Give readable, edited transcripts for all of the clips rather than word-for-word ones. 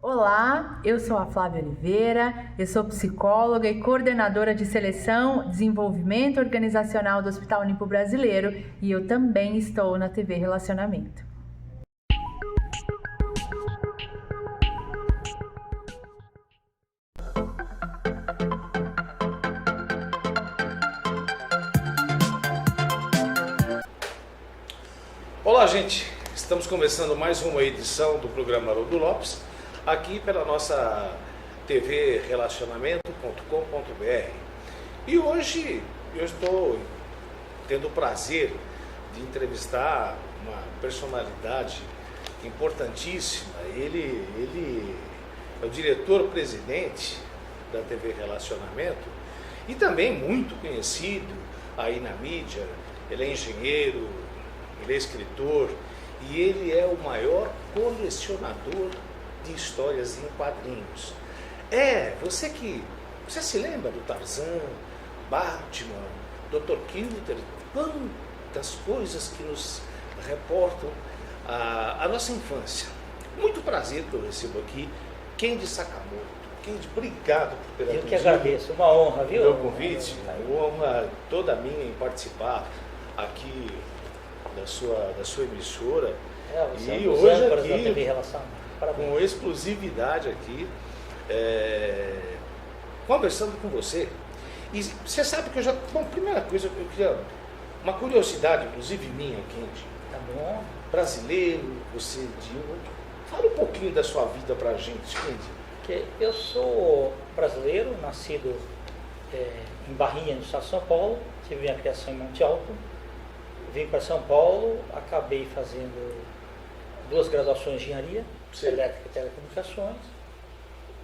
Olá, eu sou a Flávia Oliveira, eu sou psicóloga e coordenadora de seleção e desenvolvimento organizacional do Hospital Olimpo Brasileiro e eu também estou na TV Relacionamento. Olá, gente! Estamos começando mais uma edição do programa Haroldo Lopes, aqui pela nossa TV Relacionamento.com.br. E hoje eu estou tendo o prazer de entrevistar uma personalidade importantíssima. Ele é o diretor-presidente da TV Relacionamento e também muito conhecido aí na mídia. Ele é engenheiro, ele é escritor e ele é o maior colecionador de histórias em quadrinhos. Você se lembra do Tarzan, Batman, Dr. Kilter, quantas coisas que nos reportam a nossa infância. Muito prazer que eu recebo aqui Kendi Sakamoto. Kendi, obrigado por ter Eu que agradeço, uma honra, viu? Meu convite, uma honra toda minha em participar aqui da sua emissora E hoje aqui, aqui TV Relação. com exclusividade aqui conversando com você. E você sabe que eu já... Bom, primeira coisa que eu queria... Uma curiosidade, inclusive minha, Kendi. Tá bom. Brasileiro, você de onde? Fala um pouquinho da sua vida pra gente, Kendi. Eu sou brasileiro, nascido em Barrinha, no estado de São Paulo. Tive minha criação em Monte Alto. Vim para São Paulo, acabei fazendo 2 graduações de engenharia, elétrica e telecomunicações.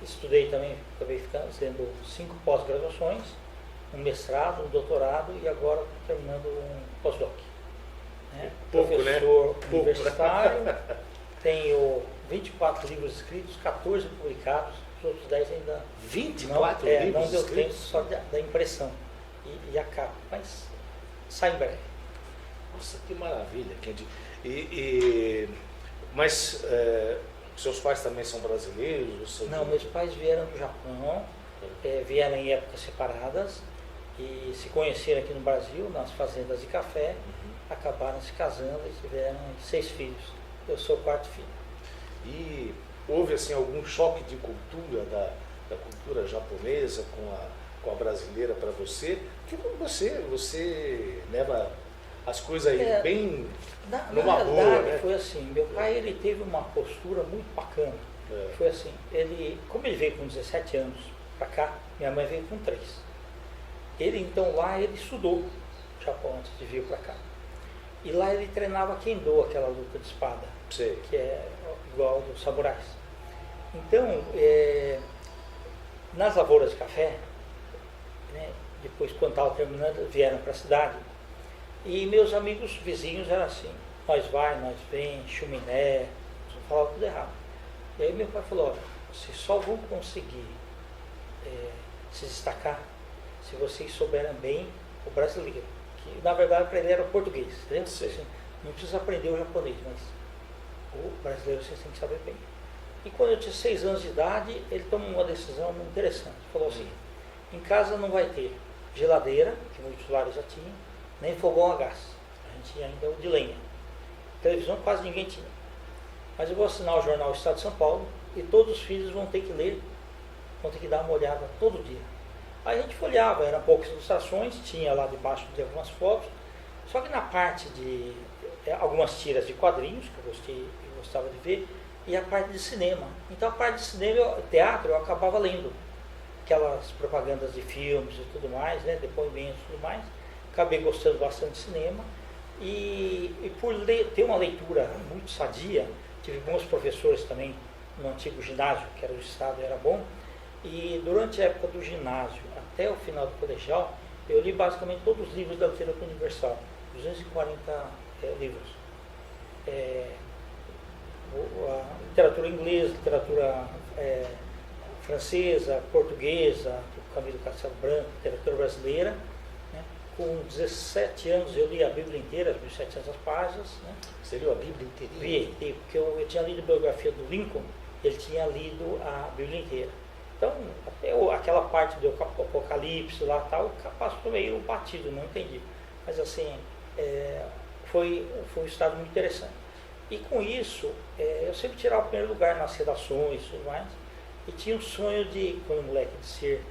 Estudei também, acabei fazendo 5 pós-graduações, um mestrado, um doutorado e agora terminando um pós-doc. Professor universitário, tenho 24 livros escritos, 14 publicados, os outros 10 ainda 24 livros não deu escritos? tempo só da impressão e a capa, mas sai em breve. Nossa, que maravilha, Kendi. Mas seus pais também são brasileiros? Não, meus pais vieram do Japão, vieram em épocas separadas e se conheceram aqui no Brasil, nas fazendas de café, acabaram se casando e tiveram 6 filhos. Eu sou o 4º filho. E houve assim algum choque de cultura, da cultura japonesa com a brasileira para você? Porque você leva as coisas aí bem numa boa, né? Foi assim, meu pai ele teve uma postura muito bacana. Foi assim, como ele veio com 17 anos para cá, minha mãe veio com 3. Ele então lá, ele estudou Japão antes de vir para cá. E lá ele treinava Kendo, aquela luta de espada, que é igual dos samurais. Então, nas lavouras de café, né, depois quando estava terminando, vieram para a cidade. E meus amigos vizinhos eram assim, nós vem, chuminé, falava tudo errado. E aí meu pai falou, olha, vocês só vão conseguir se destacar se vocês souberem bem o brasileiro. Que na verdade para ele era o português, entendeu? Assim, não precisa aprender o japonês, mas o brasileiro vocês têm que saber bem. E quando eu tinha 6 anos de idade, ele tomou uma decisão muito interessante. Falou assim, em casa não vai ter geladeira, que muitos lares já tinham, nem fogão a gás. A gente tinha ainda o de lenha. Televisão quase ninguém tinha. Mas eu vou assinar o jornal Estado de São Paulo e todos os filhos vão ter que ler, vão ter que dar uma olhada todo dia. Aí a gente folheava, eram poucas ilustrações, tinha lá debaixo de algumas fotos, só que na parte de algumas tiras de quadrinhos, que eu gostava de ver, e a parte de cinema. Então a parte de cinema, teatro, eu acabava lendo aquelas propagandas de filmes e tudo mais, né, depoimentos e tudo mais. Acabei gostando bastante de cinema e por ter uma leitura muito sadia, tive bons professores também no antigo ginásio, que era do estado, era bom, e durante a época do ginásio até o final do colegial, eu li basicamente todos os livros da literatura universal, 240 livros. A literatura inglesa, literatura francesa, portuguesa, do Camilo Castelo Branco, literatura brasileira. Com 17 anos eu li a Bíblia inteira, as 1.700 páginas. Né? Você leu a Bíblia inteirinha? Li, porque eu tinha lido a biografia do Lincoln, ele tinha lido a Bíblia inteira. Então, até aquela parte do Apocalipse lá tal, passou meio batido, não entendi. Mas assim, foi um estado muito interessante. E com isso, eu sempre tirava o primeiro lugar nas redações e tudo mais. E tinha um sonho de, quando moleque, de ser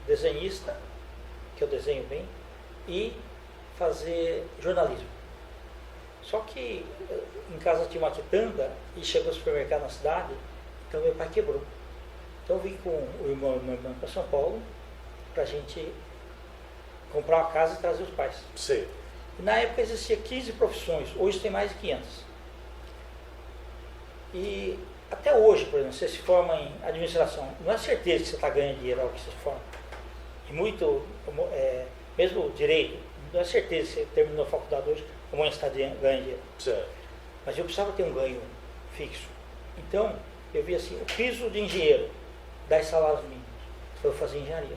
desenhista, que eu desenho bem, e fazer jornalismo. Só que em casa tinha uma quitanda e chegou ao supermercado na cidade, então meu pai quebrou. Então eu vim com o irmão e meu irmão para São Paulo para a gente comprar uma casa e trazer os pais. Sim. E na época existia 15 profissões, hoje tem mais de 500. E até hoje, por exemplo, você se forma em administração, não é certeza que você está ganhando dinheiro ao que você se forma. E muito, mesmo direito, não é certeza que você terminou a faculdade hoje, amanhã está ganhando dinheiro. Certo. Mas eu precisava ter um ganho fixo. Então, eu vi assim, o piso de engenheiro, 10 salários mínimos, para eu fazer engenharia.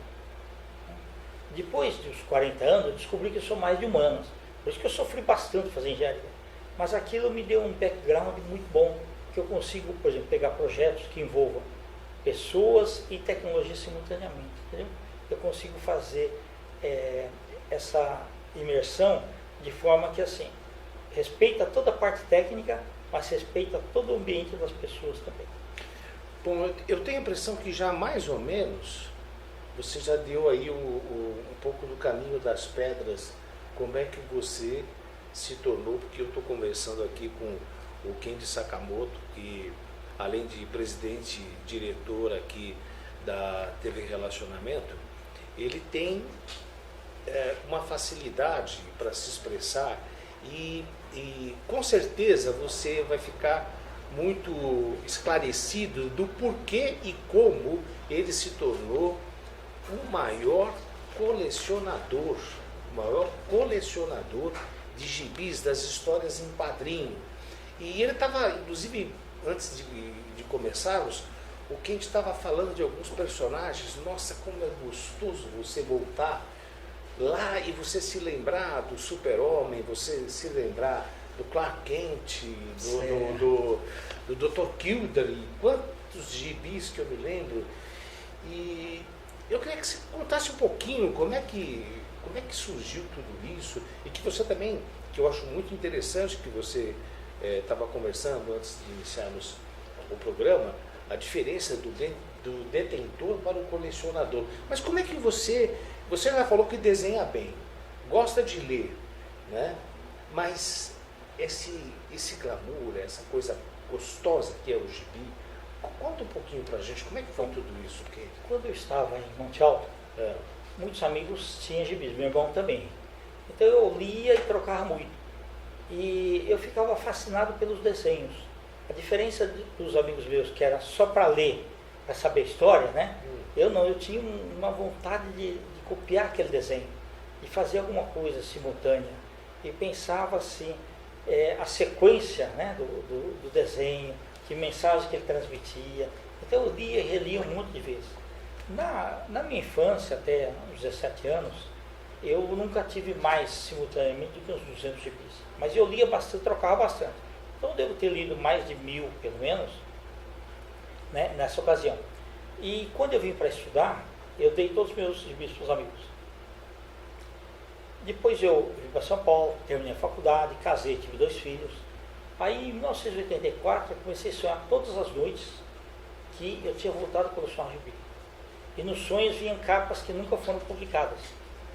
Depois dos 40 anos, eu descobri que eu sou mais de humanas. Por isso que eu sofri bastante fazer engenharia. Mas aquilo me deu um background muito bom, que eu consigo, por exemplo, pegar projetos que envolvam pessoas e tecnologia simultaneamente. Entendeu? Eu consigo fazer essa imersão de forma que, assim, respeita toda a parte técnica, mas respeita todo o ambiente das pessoas também. Bom, eu tenho a impressão que já mais ou menos você já deu aí um pouco do caminho das pedras, como é que você se tornou, porque eu estou conversando aqui com o Kendi Sakamoto, que além de presidente e diretor aqui da TV Relacionamento, ele tem uma facilidade para se expressar e com certeza você vai ficar muito esclarecido do porquê e como ele se tornou o maior colecionador de gibis, das histórias em quadrinho. E ele estava, inclusive, antes de começarmos, o Kendi estava falando de alguns personagens. Nossa, como é gostoso você voltar lá e você se lembrar do Super-Homem, você se lembrar do Clark Kent, do Dr. Kildare, quantos gibis que eu me lembro. E eu queria que você contasse um pouquinho como é que surgiu tudo isso, e que você também, que eu acho muito interessante, que você estava conversando antes de iniciarmos o programa, a diferença do detentor para o colecionador. Mas como é que você já falou que desenha bem, gosta de ler, né? Mas esse glamour, essa coisa gostosa que é o gibi, conta um pouquinho pra gente, como é que foi tudo isso, Kendi? Quando eu estava em Monte Alto, muitos amigos tinham gibis, meu irmão também. Então eu lia e trocava muito. E eu ficava fascinado pelos desenhos. A diferença dos amigos meus, que era só para ler, para saber a história, né? Eu tinha uma vontade de copiar aquele desenho, de fazer alguma coisa simultânea. E pensava assim, a sequência, né, do desenho, que mensagem que ele transmitia. Então eu lia e relia um monte de vezes. Na minha infância, até uns 17 anos, eu nunca tive mais simultaneamente do que uns 200 gibis. Mas eu lia bastante, trocava bastante. Então eu devo ter lido mais de 1000, pelo menos, né, nessa ocasião. E quando eu vim para estudar, eu dei todos os meus gibis para os amigos. Depois eu vim para São Paulo, terminei a faculdade, casei, tive 2 filhos. Aí em 1984 eu comecei a sonhar todas as noites que eu tinha voltado a colecionar gibi. E nos sonhos vinham capas que nunca foram publicadas.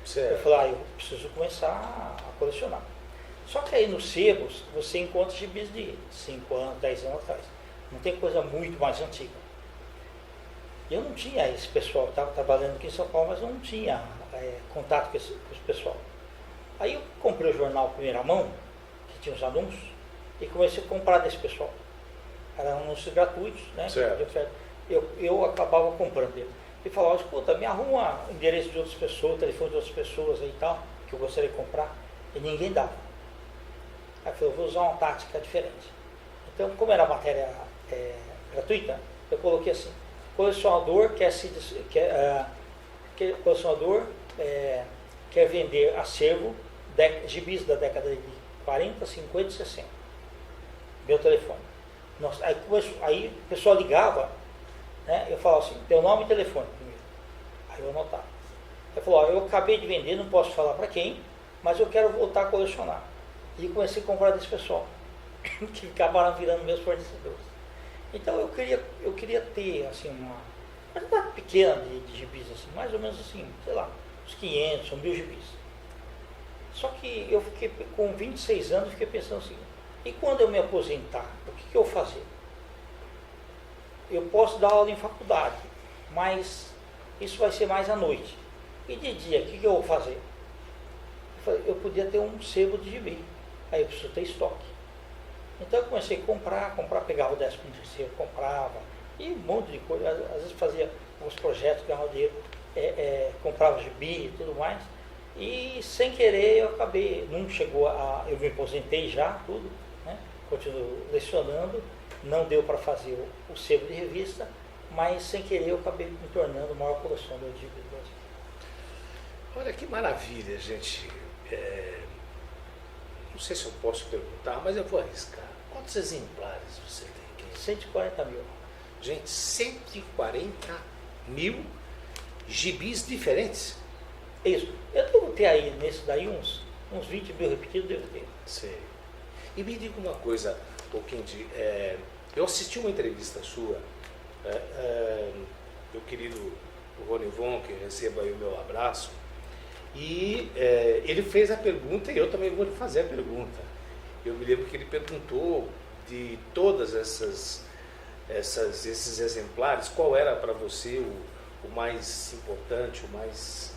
Certo. Eu falei, eu preciso começar a colecionar. Só que aí nos sebos você encontra gibis de 5 anos, 10 anos atrás. Não tem coisa muito mais antiga. Eu não tinha esse pessoal, eu estava trabalhando aqui em São Paulo, mas eu não tinha contato com esse pessoal. Aí eu comprei o jornal Primeira Mão, que tinha os anúncios, e comecei a comprar desse pessoal. Eram anúncios gratuitos, né? Eu acabava comprando ele. E falava, escuta, me arruma endereço de outras pessoas, telefone de outras pessoas aí e tal, que eu gostaria de comprar. E ninguém dava. Aí eu falei, eu vou usar uma tática diferente. Então, como era matéria gratuita, eu coloquei assim, colecionador quer vender acervo, gibis da década de 40, 50 e 60. Meu telefone. Nossa, aí o pessoal ligava, né? Eu falava assim, teu nome e telefone primeiro. Aí eu anotava. Ele falou, eu acabei de vender, não posso falar para quem, mas eu quero voltar a colecionar. E comecei a comprar desse pessoal, que acabaram virando meus fornecedores. Então eu queria ter assim, uma quantidade pequena de gibis, assim, mais ou menos assim, sei lá, uns 500 ou 1000 gibis. Só que eu fiquei, com 26 anos, fiquei pensando assim, e quando eu me aposentar, o que eu vou fazer? Eu posso dar aula em faculdade, mas isso vai ser mais à noite. E de dia, o que eu vou fazer? Eu podia ter um sebo de gibi, aí eu preciso ter estoque. Então eu comecei a comprar, pegava o 13º, comprava, e um monte de coisa, às vezes fazia uns projetos, ganhava dinheiro, comprava gibi e tudo mais, e sem querer eu acabei, eu me aposentei já, tudo, né? Continuo lecionando, não deu para fazer o sebo de revista, mas sem querer eu acabei me tornando o maior colecionador de gibi do Brasil. Olha que maravilha, gente. Não sei se eu posso perguntar, mas eu vou arriscar. Quantos exemplares você tem? 140 mil. Gente, 140 mil gibis diferentes? Isso. Eu devo ter aí, nesse daí, uns 20 mil repetidos, devo ter. Sei. E me diga uma coisa, Kendi, eu assisti uma entrevista sua, meu querido Rony Von, que receba aí o meu abraço, e ele fez a pergunta e eu também vou lhe fazer a pergunta. Eu me lembro que ele perguntou de todas esses exemplares, qual era para você o mais importante, o mais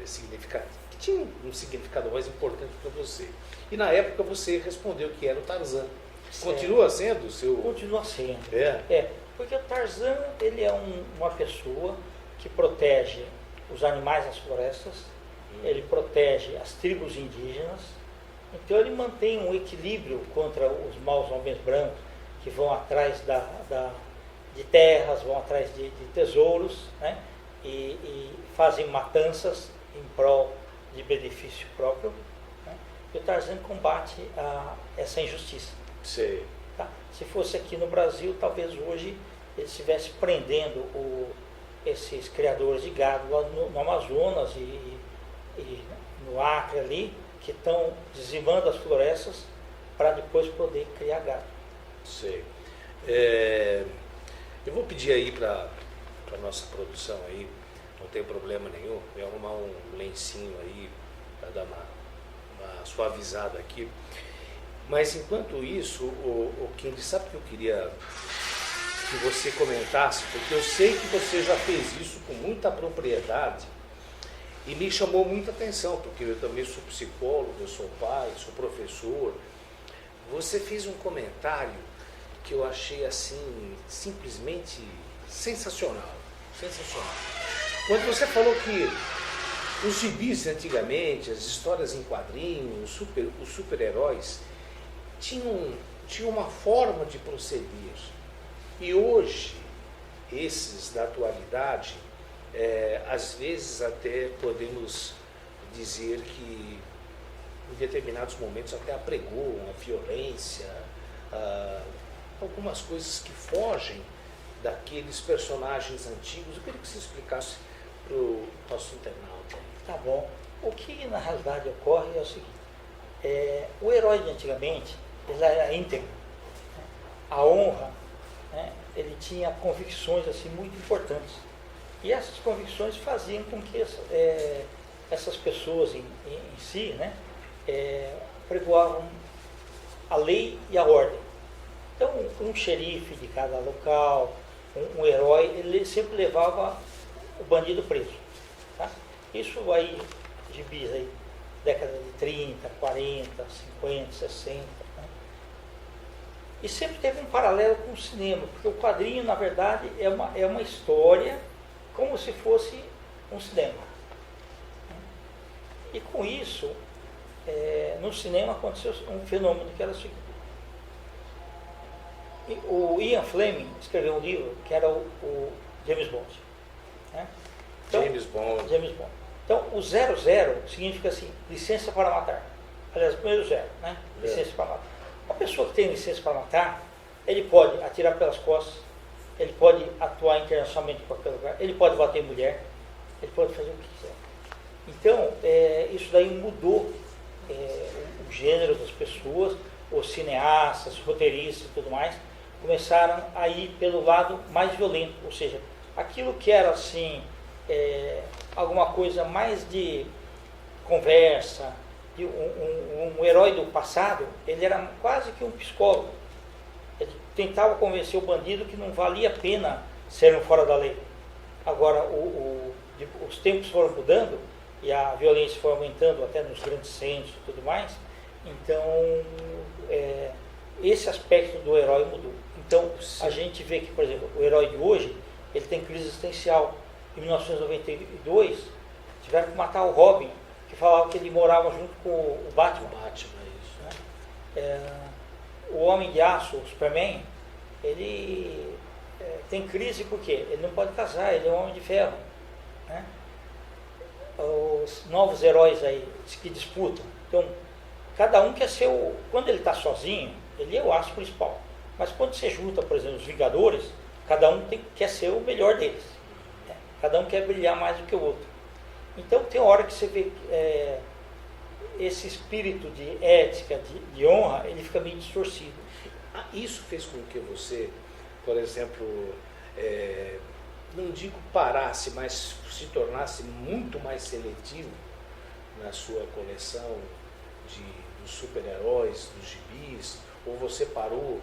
significativo, que tinha um significado mais importante para você. E na época você respondeu que era o Tarzan. Continua sendo o seu... Continua sendo. É. Porque o Tarzan, ele é uma pessoa que protege os animais das florestas, ele protege as tribos indígenas, então ele mantém um equilíbrio contra os maus homens brancos que vão atrás de terras, vão atrás de tesouros, né? E fazem matanças em prol de benefício próprio, né? E o Tarzan combate essa injustiça. Sei. Tá? Se fosse aqui no Brasil, talvez hoje ele estivesse prendendo esses criadores de gado lá no Amazonas e no Acre ali, que estão dizimando as florestas para depois poder criar gado. Sei. Eu vou pedir aí para a nossa produção aí, não tem problema nenhum, eu arrumar um lencinho aí para dar uma suavizada aqui. Mas enquanto isso, o Kendi, sabe o que eu queria que você comentasse? Porque eu sei que você já fez isso com muita propriedade e me chamou muita atenção, porque eu também sou psicólogo, eu sou pai, sou professor. Você fez um comentário que eu achei assim, simplesmente sensacional. Sensacional. Quando você falou que os gibis antigamente, as histórias em quadrinhos, os super-heróis, tinham uma forma de proceder. E hoje, esses da atualidade, às vezes até podemos dizer que em determinados momentos até apregoam a violência, algumas coisas que fogem daqueles personagens antigos. Eu queria que você explicasse para o nosso internauta. Tá bom. O que na realidade ocorre é o seguinte, o herói de antigamente, ele era íntegro, né? A honra, né? Ele tinha convicções assim, muito importantes. E essas convicções faziam com que essas pessoas em si, né, pregoavam a lei e a ordem. Então, um xerife de cada local, um herói, ele sempre levava o bandido preso. Tá? Isso aí, gibis aí, década de 30, 40, 50, 60. Né? E sempre teve um paralelo com o cinema, porque o quadrinho, na verdade, é uma história como se fosse um cinema. E com isso, no cinema aconteceu um fenômeno que era o seguinte. O Ian Fleming escreveu um livro que era o James Bond. Né? Então, James Bond. Então, o 00 significa assim, licença para matar. Aliás, o primeiro 0, né? Licença para matar. Uma pessoa que tem licença para matar, Ele pode atirar pelas costas, ele pode atuar internacionalmente em qualquer lugar, ele pode bater em mulher, ele pode fazer o que quiser. Então, isso daí mudou o gênero das pessoas, os cineastas, os roteiristas e tudo mais, começaram a ir pelo lado mais violento, ou seja, aquilo que era assim, alguma coisa mais de conversa, de um herói do passado, ele era quase que um psicólogo. Ele tentava convencer o bandido que não valia a pena ser fora da lei. Agora, os tempos foram mudando e a violência foi aumentando até nos grandes centros e tudo mais, então esse aspecto do herói mudou. Então, a gente vê que, por exemplo, o herói de hoje, ele tem crise existencial. Em 1992, tiveram que matar o Robin, que falava que ele morava junto com o Batman. Isso. Né? O Homem de Aço, o Superman, ele tem crise porque ele não pode casar, ele é um homem de ferro. Né? Os novos heróis aí que disputam. Então, cada um quer ser quando ele está sozinho, ele é o aço principal. Mas quando você junta, por exemplo, os Vingadores, cada um quer ser o melhor deles. Né? Cada um quer brilhar mais do que o outro. Então tem hora que você vê esse espírito de ética, de honra, ele fica meio distorcido. Isso fez com que você, por exemplo, não digo parasse, mas se tornasse muito mais seletivo na sua coleção dos super-heróis, dos gibis, ou você parou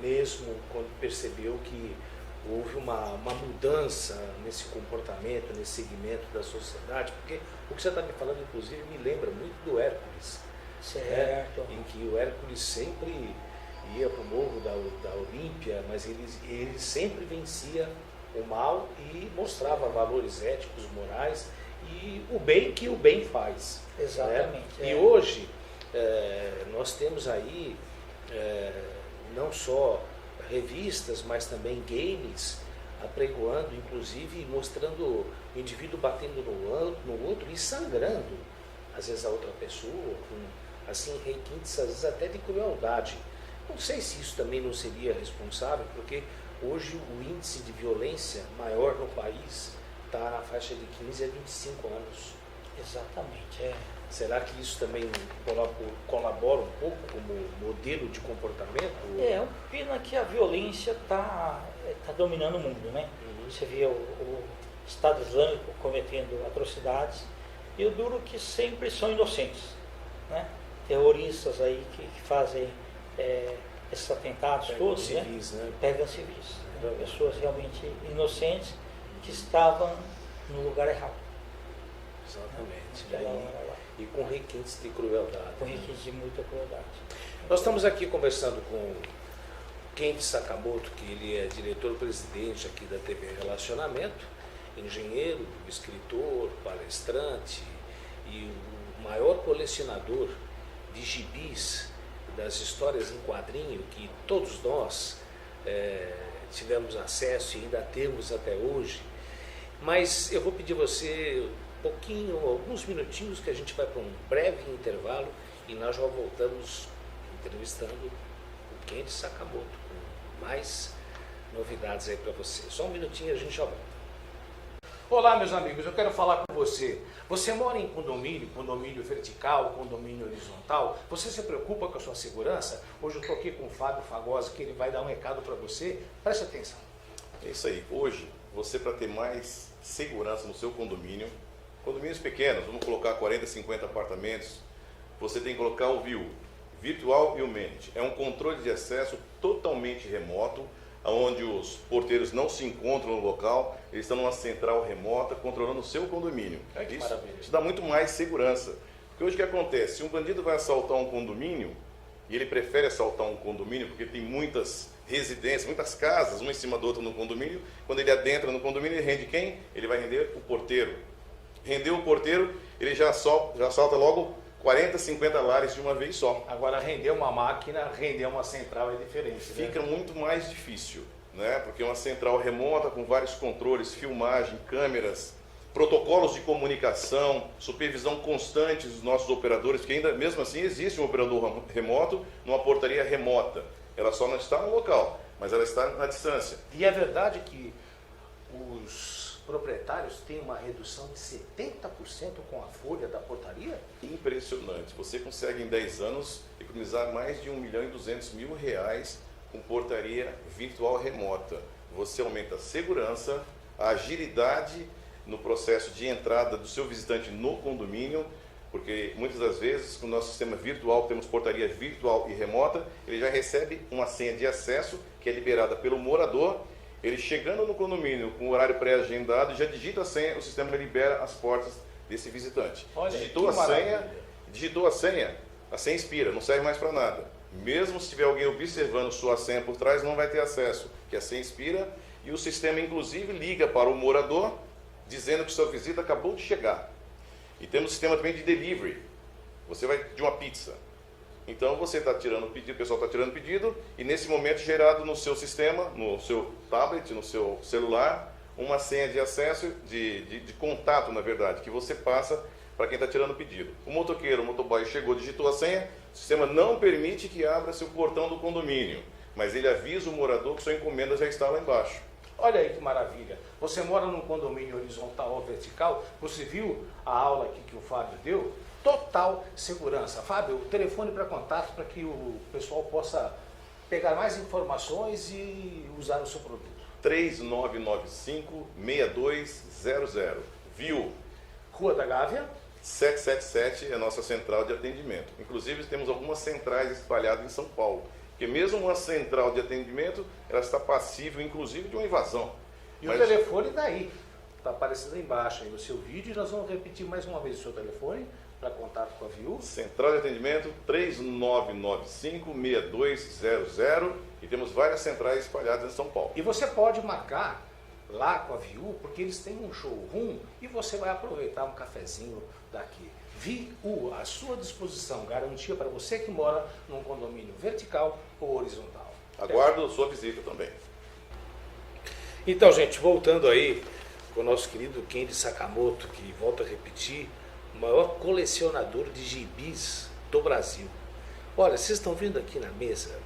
mesmo quando percebeu que houve uma mudança nesse comportamento, nesse segmento da sociedade? Porque o que você está me falando, inclusive, me lembra muito do Hércules. Certo. Em que o Hércules sempre ia para o morro da Olímpia, mas ele sempre vencia o mal e mostrava valores éticos, morais e o bem que o bem faz. Exatamente. Né? E hoje nós temos aí não só revistas, mas também games apregoando, inclusive mostrando o indivíduo batendo no outro e sangrando, às vezes, a outra pessoa, com assim, requintes, às vezes até de crueldade. Não sei se isso também não seria responsável, porque hoje o índice de violência maior no país está na faixa de 15 a 25 anos. Exatamente. Será que isso também colabora um pouco como modelo de comportamento? É pena que a violência está dominando o mundo, né? Uhum. Você vê o Estado Islâmico cometendo atrocidades e o duro que sempre são inocentes, né? Terroristas aí que fazem esses atentados todos, civis, né? Pegam civis. Então, pessoas realmente inocentes que estavam no lugar errado. Exatamente. E com requintes de crueldade. Com requintes de muita crueldade. Nós estamos aqui conversando com Kent Sakamoto, que ele é diretor-presidente aqui da TV Relacionamento, engenheiro, escritor, palestrante e o maior colecionador de gibis, das histórias em quadrinho que todos nós tivemos acesso e ainda temos até hoje. Mas eu vou pedir você alguns minutinhos, que a gente vai para um breve intervalo e nós já voltamos entrevistando o Kent Sakamoto com mais novidades aí para você. Só um minutinho e a gente já volta. Olá, meus amigos, eu quero falar com você. Você mora em condomínio vertical, condomínio horizontal? Você se preocupa com a sua segurança? Hoje eu estou aqui com o Fábio Fagosi, que ele vai dar um recado para você. Preste atenção. É isso aí. Hoje, você, para ter mais segurança no seu condomínios pequenos, vamos colocar 40, 50 apartamentos, você tem que colocar o VIU, Virtual Humanity. É um controle de acesso totalmente remoto, onde os porteiros não se encontram no local, eles estão numa central remota, controlando o seu condomínio. Isso dá muito mais segurança. Porque hoje o que acontece? Se um bandido vai assaltar um condomínio, e ele prefere assaltar um condomínio porque tem muitas residências, muitas casas, uma em cima do outro no condomínio, quando ele adentra no condomínio, ele rende quem? Ele vai render o porteiro. Rendeu o porteiro, ele já assalta logo 40, 50 lares de uma vez só. Agora, render uma máquina, render uma central é diferente. Fica muito mais difícil, né? Porque uma central remota com vários controles, filmagem, câmeras, protocolos de comunicação, supervisão constante dos nossos operadores, porque ainda mesmo assim existe um operador remoto numa portaria remota. Ela só não está no local. mas ela está na distância. E é verdade que os proprietários têm uma redução de 70% com a folha da portaria? Impressionante. Você consegue em 10 anos economizar mais de R$1.200.000 com portaria virtual remota. Você aumenta a segurança, a agilidade no processo de entrada do seu visitante no condomínio, porque muitas das vezes, com o nosso sistema virtual, temos portaria virtual e remota, ele já recebe uma senha de acesso que é liberada pelo morador. Ele chegando no condomínio com o horário pré-agendado, já digita a senha, o sistema libera as portas desse visitante. Olha, digitou a senha expira, não serve mais para nada. Mesmo se tiver alguém observando sua senha por trás, não vai ter acesso, que a senha expira e o sistema inclusive liga para o morador, dizendo que sua visita acabou de chegar. E temos um sistema também de delivery. Você vai de uma pizza. Então você está tirando o pedido, o pessoal está tirando o pedido, e nesse momento gerado no seu sistema, no seu tablet, no seu celular, uma senha de acesso, de contato, na verdade, que você passa para quem está tirando o pedido. O motoqueiro, o motoboy chegou, digitou a senha, o sistema não permite que abra seu portão do condomínio, mas ele avisa o morador que sua encomenda já está lá embaixo. Olha aí que maravilha. Você mora num condomínio horizontal ou vertical, você viu a aula aqui que o Fábio deu? Total segurança. Fábio, o telefone para contato para que o pessoal possa pegar mais informações e usar o seu produto. 3995-6200. Viu? Rua da Gávea. 777 é a nossa central de atendimento. Inclusive temos algumas centrais espalhadas em São Paulo. Porque mesmo uma central de atendimento, ela está passível, inclusive, de uma invasão. E o telefone daí, está aparecendo aí embaixo aí no seu vídeo, e nós vamos repetir mais uma vez o seu telefone para contato com a Viu. Central de atendimento 3995-6200 e temos várias centrais espalhadas em São Paulo. E você pode marcar lá com a Viu, porque eles têm um showroom e você vai aproveitar um cafezinho daqui. Viu, à sua disposição, garantia para você que mora num condomínio vertical ou horizontal. Aguardo sua visita também. Então, gente, voltando aí com o nosso querido Kendi Sakamoto, que volta a repetir, o maior colecionador de gibis do Brasil. Olha, vocês estão vendo aqui na mesa,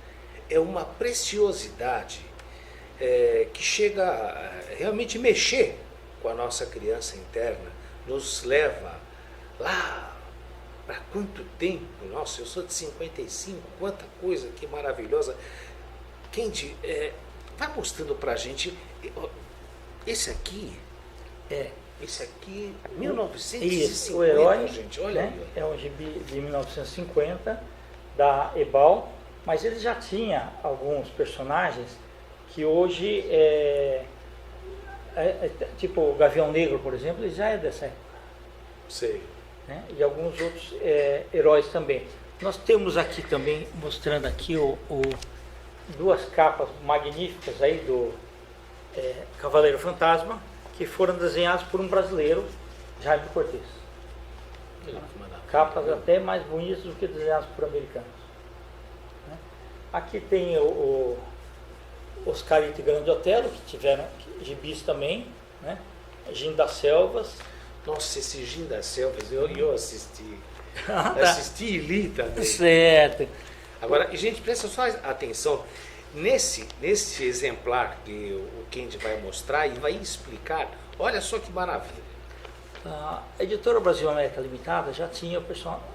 é uma preciosidade que chega a realmente mexer com a nossa criança interna, nos leva lá para quanto tempo. Nossa, eu sou de 55, quanta coisa que maravilhosa. Kendi, vai mostrando pra gente. Esse aqui, 1950, isso, o herói, gente, olha, né? aí. É um gibi de 1950 da Ebal, mas ele já tinha alguns personagens que hoje tipo o Gavião Negro, por exemplo, ele já é dessa época. Sei. Né? E alguns outros heróis também. Nós temos aqui também, mostrando aqui duas capas magníficas aí do Cavaleiro Fantasma, que foram desenhadas por um brasileiro, Jaime Cortez. Capas até mais bonitas do que desenhadas por americanos. Né? Aqui tem o Oscarito e Grande Otelo, que tiveram gibis também, né? Gin das Selvas. Nossa, esse Gin das Selvas, eu assisti. Assisti e li também. Certo. Agora, gente, presta só atenção. Nesse exemplar que o Kendi vai mostrar e vai explicar, olha só que maravilha. A Editora Brasil América Limitada já tinha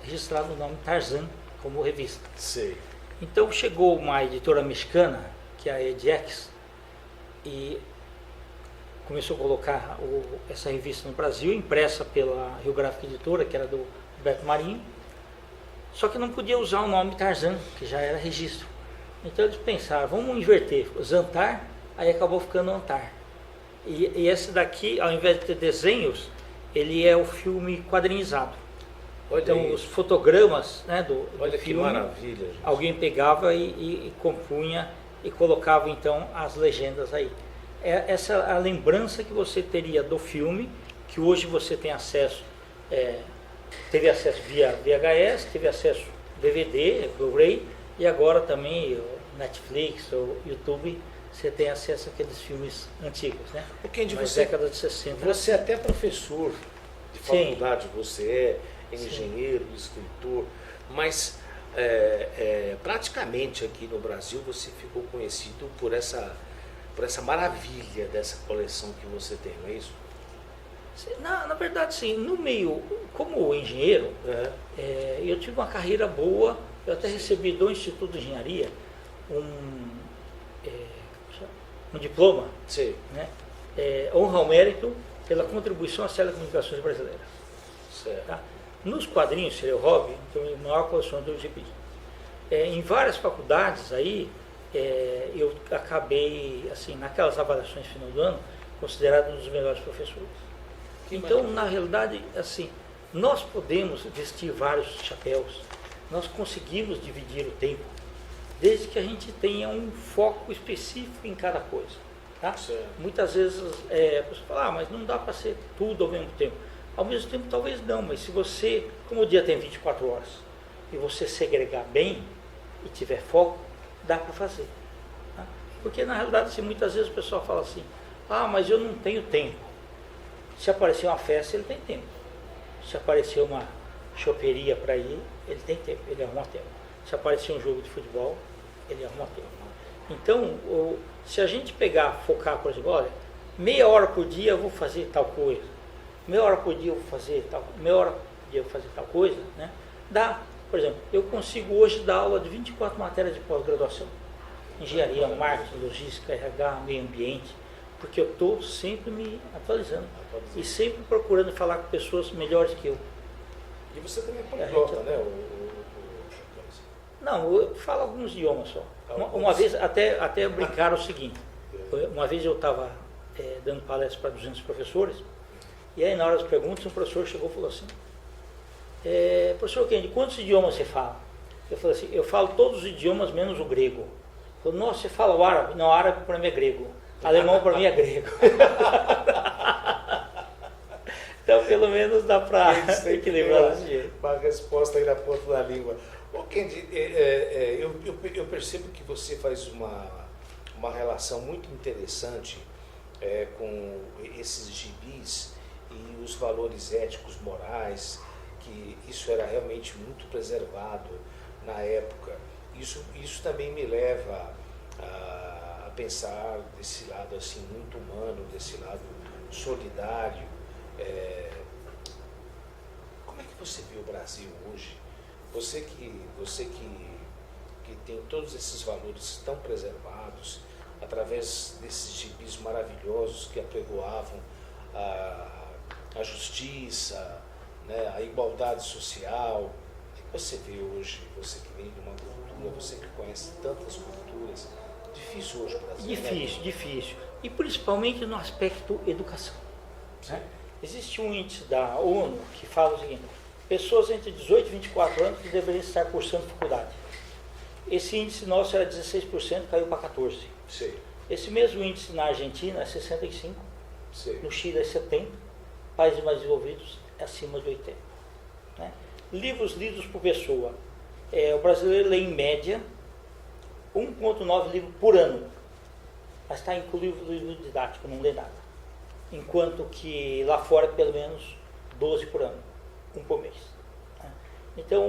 registrado o nome Tarzan como revista. Sei. Então chegou uma editora mexicana, que é a Ediex, e começou a colocar essa revista no Brasil, impressa pela Rio Gráfica Editora, que era do Beto Marinho, só que não podia usar o nome Tarzan, que já era registro. Então eles pensaram, vamos inverter, Zantar, aí acabou ficando Antar. E esse daqui, ao invés de ter desenhos, ele é o filme quadrinizado. Olha então aí. Os fotogramas, né, do Olha filme, que maravilha, gente. alguém pegava e compunha e colocava então as legendas aí. Essa é a lembrança que você teria do filme, que hoje você tem acesso, teve acesso via VHS, teve acesso DVD, Blu-ray, e agora também o Netflix ou YouTube, você tem acesso àqueles filmes antigos, né? O Kendi, Na década de 60. Você é até professor de Sim. faculdade, você é engenheiro, escritor, mas praticamente aqui no Brasil você ficou conhecido por essa maravilha dessa coleção que você tem, não é isso? Na verdade, sim, no meio, como engenheiro, eu tive uma carreira boa, eu até recebi do Instituto de Engenharia um diploma, Sim. né, honra ao mérito pela contribuição às telecomunicações brasileiras. Certo. Tá? Nos quadrinhos, seria o hobby, então a maior colecionador de gibis. Em várias faculdades aí, eu acabei, assim, naquelas avaliações final do ano, considerado um dos melhores professores. Então, na realidade, assim, nós podemos vestir vários chapéus, nós conseguimos dividir o tempo, desde que a gente tenha um foco específico em cada coisa. Tá? Muitas vezes a pessoa fala, mas não dá para ser tudo ao mesmo tempo. Ao mesmo tempo, talvez não, mas se você, como o dia tem 24 horas, e você segregar bem e tiver foco, dá para fazer. Tá? Porque, na realidade, assim, muitas vezes o pessoal fala assim, mas eu não tenho tempo. Se aparecer uma festa, ele tem tempo. Se aparecer uma choperia para ir, ele tem tempo, ele arruma tempo. Se aparecer um jogo de futebol, ele arruma tempo. Então, se a gente focar, por exemplo, olha, meia hora por dia eu vou fazer tal coisa, meia hora por dia eu vou fazer tal, meia hora por dia eu vou fazer tal coisa, né? Dá. Por exemplo, eu consigo hoje dar aula de 24 matérias de pós-graduação. Engenharia, marketing, logística, RH, meio ambiente, porque eu estou sempre me atualizando e sempre procurando falar com pessoas melhores que eu. E você também é poliglota, né? Não, eu falo alguns idiomas só. Uma vez, até brincaram o seguinte, uma vez eu estava dando palestra para 200 professores, e aí na hora das perguntas, um professor chegou e falou assim, professor Kennedy, quantos idiomas você fala? Eu falei assim, eu falo todos os idiomas menos o grego. Ele falou, nossa, você fala o árabe? Não, árabe para mim é grego. Alemão para mim é grego. Então, pelo menos dá para equilibrar desse jeito. Uma resposta aí na ponta da língua. Ô, Kennedy, eu percebo que você faz uma relação muito interessante com esses gibis e os valores éticos, morais, que isso era realmente muito preservado na época. Isso também me leva a pensar desse lado assim muito humano, desse lado solidário. Como é que você vê o Brasil hoje? Você que tem todos esses valores tão preservados através desses gibis maravilhosos que apregoavam a justiça, né, a igualdade social. O que você vê hoje? Você que vem de uma cultura, você que conhece tantas culturas. Difícil hoje o Brasil. Difícil. E principalmente no aspecto educação. Né? Existe um índice da ONU que fala o seguinte, pessoas entre 18 e 24 anos que deveriam estar cursando faculdade. Esse índice nosso era 16%, caiu para 14%. Sim. Esse mesmo índice na Argentina é 65%, Sim. no Chile é 70%, países mais desenvolvidos é acima de 80%. Né? Livros lidos por pessoa. O brasileiro lê em média 1,9 livros por ano, mas está incluído no livro didático, não lê nada. Enquanto que lá fora, pelo menos 12 por ano, 1 por mês. Então,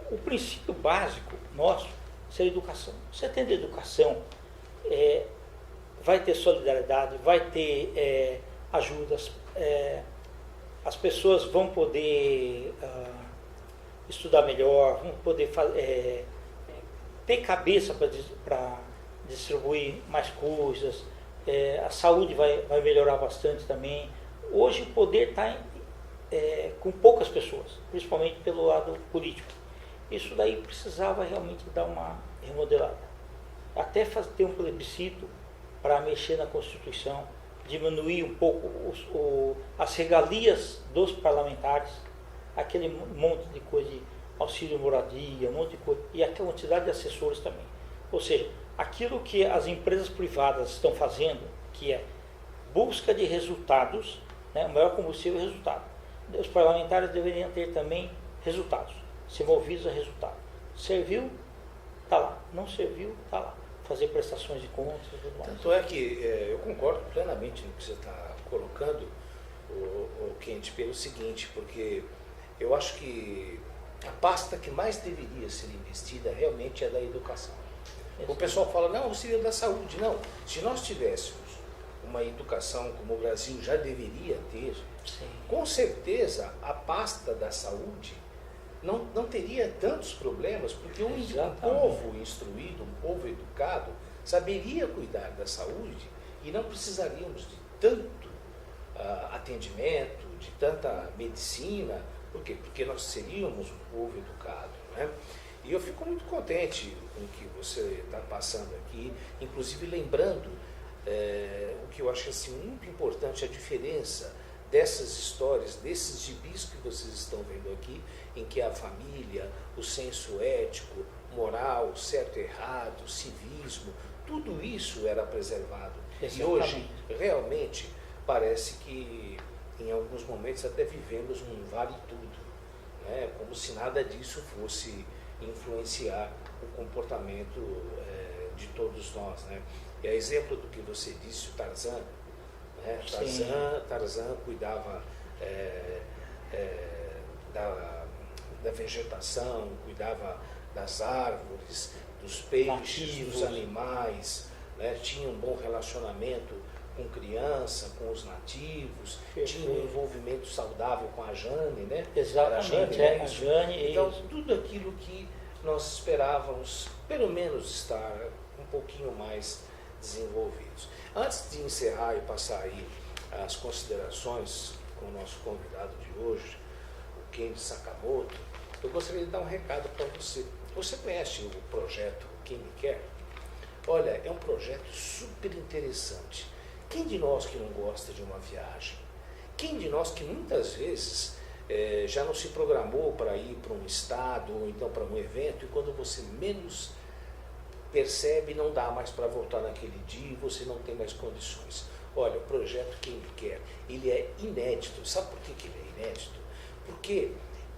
o princípio básico nosso é a educação. Você tendo educação, vai ter solidariedade, vai ter ajudas, as pessoas vão poder estudar melhor, vão poder ter cabeça para distribuir mais coisas, a saúde vai melhorar bastante também. Hoje o poder está com poucas pessoas, principalmente pelo lado político. Isso daí precisava realmente dar uma remodelada. Até ter um plebiscito para mexer na Constituição, diminuir um pouco as regalias dos parlamentares, aquele monte de coisa de auxílio moradia, um monte de coisa, e a quantidade de assessores também. Ou seja, aquilo que as empresas privadas estão fazendo, que é busca de resultados, né, o maior combustível é resultado. Os parlamentares deveriam ter também resultados, ser movidos a resultado. Serviu, está lá. Não serviu, está lá. Fazer prestações de contas e tudo mais. Tanto é que eu concordo plenamente no que você está colocando, o Kennedy, pelo seguinte, porque eu acho que a pasta que mais deveria ser investida realmente é da educação. O pessoal fala, não, seria da saúde. Não, se nós tivéssemos uma educação como o Brasil já deveria ter, Sim. com certeza a pasta da saúde não teria tantos problemas, porque um povo instruído, um povo educado, saberia cuidar da saúde e não precisaríamos de tanto atendimento, de tanta medicina. Por quê? Porque nós seríamos um povo educado, né? E eu fico muito contente com o que você está passando aqui, inclusive lembrando o que eu acho assim, muito importante, a diferença dessas histórias, desses gibis que vocês estão vendo aqui, em que a família, o senso ético, moral, certo e errado, civismo, tudo isso era preservado. Exatamente. E hoje, realmente, parece que em alguns momentos até vivemos um vale tudo, né? Como se nada disso fosse influenciar o comportamento de todos nós, né? E a exemplo do que você disse, o Tarzan, né? Tarzan cuidava da vegetação, cuidava das árvores, dos peixes, dos animais, né? Tinha um bom relacionamento com criança, com os nativos, tinha um envolvimento saudável com a Jane, né? Exatamente, a Jane, Jane. Então, tudo aquilo que nós esperávamos, pelo menos, estar um pouquinho mais desenvolvidos. Antes de encerrar e passar aí as considerações com o nosso convidado de hoje, o Kenji Sakamoto, eu gostaria de dar um recado para você. Você conhece o projeto Quem Me Quer? Olha, é um projeto super interessante. Quem de nós que não gosta de uma viagem? Quem de nós que muitas vezes já não se programou para ir para um estado ou então para um evento e quando você menos percebe não dá mais para voltar naquele dia e você não tem mais condições? Olha, o projeto Quem Me Quer, ele é inédito. Sabe por que ele é inédito? Porque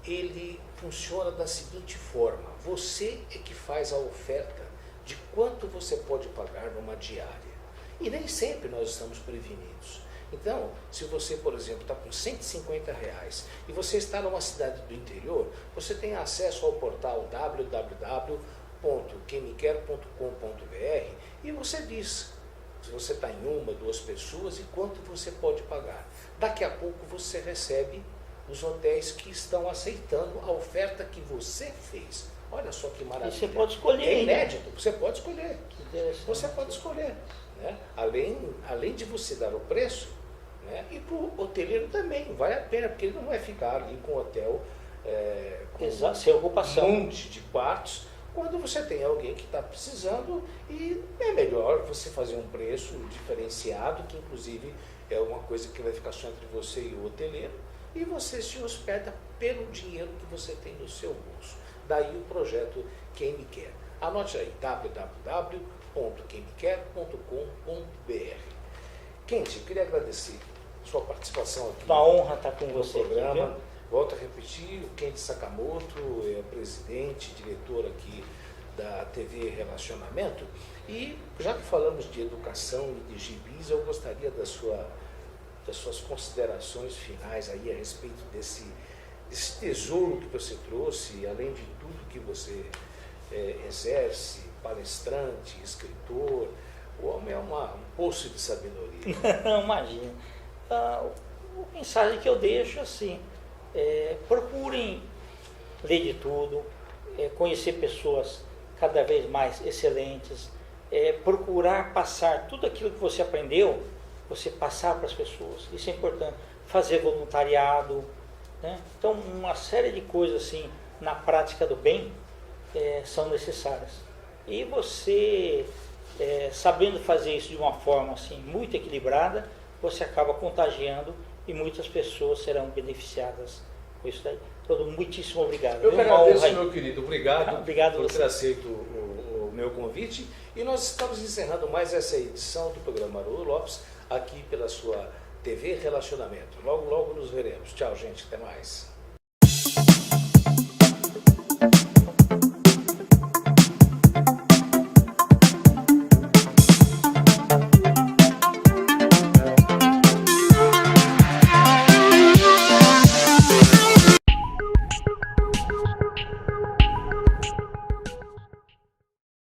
ele funciona da seguinte forma: você é que faz a oferta de quanto você pode pagar numa diária. E nem sempre nós estamos prevenidos. Então, se você, por exemplo, está com R$150 e você está numa cidade do interior, você tem acesso ao portal www.quemquer.com.br e você diz se você está em uma, duas pessoas e quanto você pode pagar. Daqui a pouco você recebe os hotéis que estão aceitando a oferta que você fez. Olha só que maravilha. E você pode escolher. É inédito, você pode escolher. Você pode escolher. Né? Além de você dar o preço, né? E para o hoteleiro também, vale a pena, porque ele não vai ficar ali com o hotel sem ocupação. Um monte de quartos, quando você tem alguém que está precisando, e é melhor você fazer um preço diferenciado, que inclusive é uma coisa que vai ficar só entre você e o hoteleiro, e você se hospeda pelo dinheiro que você tem no seu bolso. Daí o projeto Quem Me Quer. Anote aí, www.quemquer.com.br. Kenji, eu queria agradecer a sua participação aqui. Uma honra estar com no você programa. aqui, Volto a repetir, o Kenji Sakamoto é presidente, diretor aqui da TV Relacionamento. E já que falamos de educação e de gibis, eu gostaria das suas considerações finais aí a respeito desse tesouro que você trouxe, além de tudo que você exerce, palestrante, escritor. O homem é um poço de sabedoria. Imagina. O mensagem que eu deixo assim, procurem ler de tudo, conhecer pessoas cada vez mais excelentes, procurar passar tudo aquilo que você aprendeu, você passar para as pessoas. Isso é importante. Fazer voluntariado, né? Então, uma série de coisas assim na prática do bem são necessárias. E você, sabendo fazer isso de uma forma assim muito equilibrada, você acaba contagiando e muitas pessoas serão beneficiadas com isso daí. Então, muitíssimo obrigado. Eu que agradeço, meu querido. Obrigado, obrigado por você. ter aceito o meu convite. E nós estamos encerrando mais essa edição do programa Haroldo Lopes, aqui pela sua TV Relacionamento. Logo, logo nos veremos. Tchau, gente. Até mais.